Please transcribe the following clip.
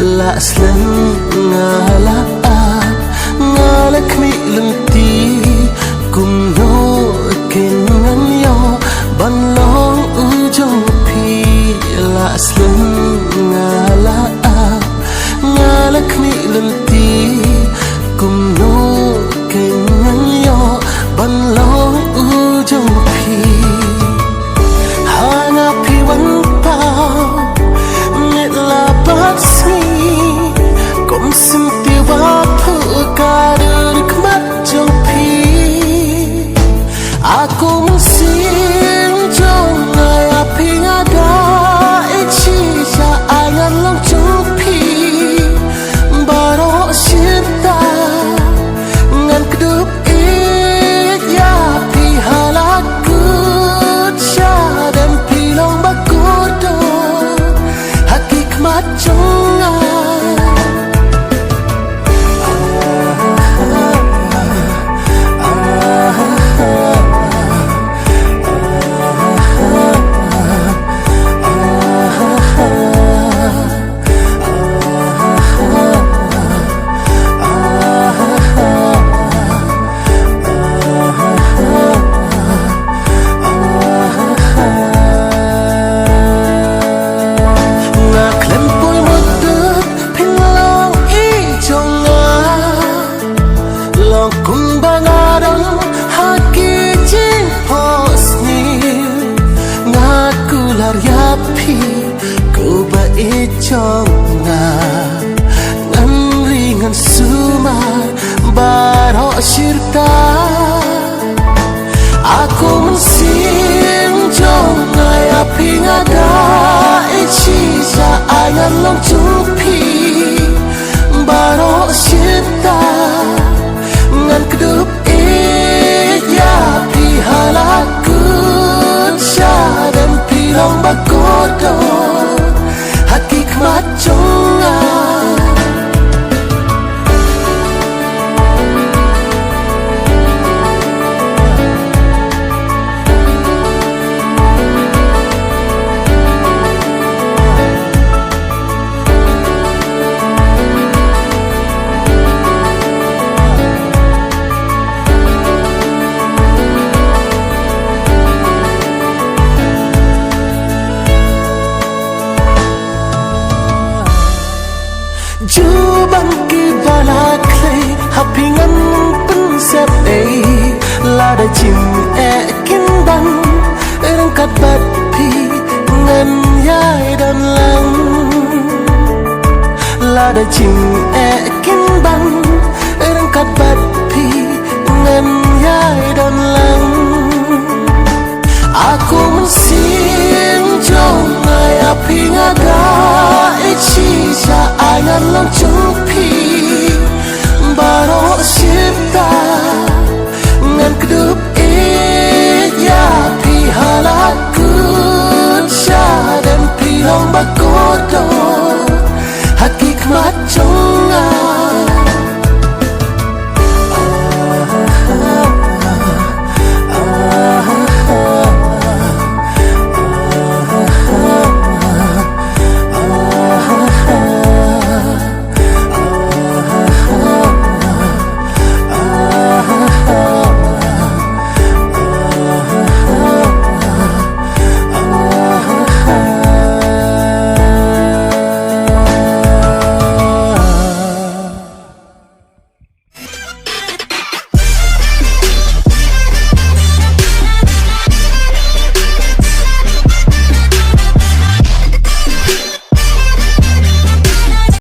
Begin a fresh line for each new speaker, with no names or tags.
la slen ngala ngalak mi lenti kum no ken ngan yo ban long ujong pi la slen ngala ngalak mi lenti kum no ken ngan yo ban long ujong pi hanga pi wan pa Batsmi kom simpi wapu kader kemat jompi aku musim jong api ngada ichi ja ayan long jompi baro cinta ngan kedup ya pi halaku ja dan pilong bakodo Macunga Yapi ku baik jonga ngan ringan sumar barok sirta aku musim jonga yapi ngada ichi ja ayan long cupi barok sirta ngan kedup yapi halaku dan pilong bakodo hakik maconga Jubang ki balakle hapingan pensep lada jim kin bang rengkat bat pi ngan yai dan lang lada jim kin bang rengkat bat pi ngan yai dan lang aku mesin jong api ngada ichi ja ayan long cupi baro sipta ngan kedup ya pi halaku ja dan pilong bakodo hakik macong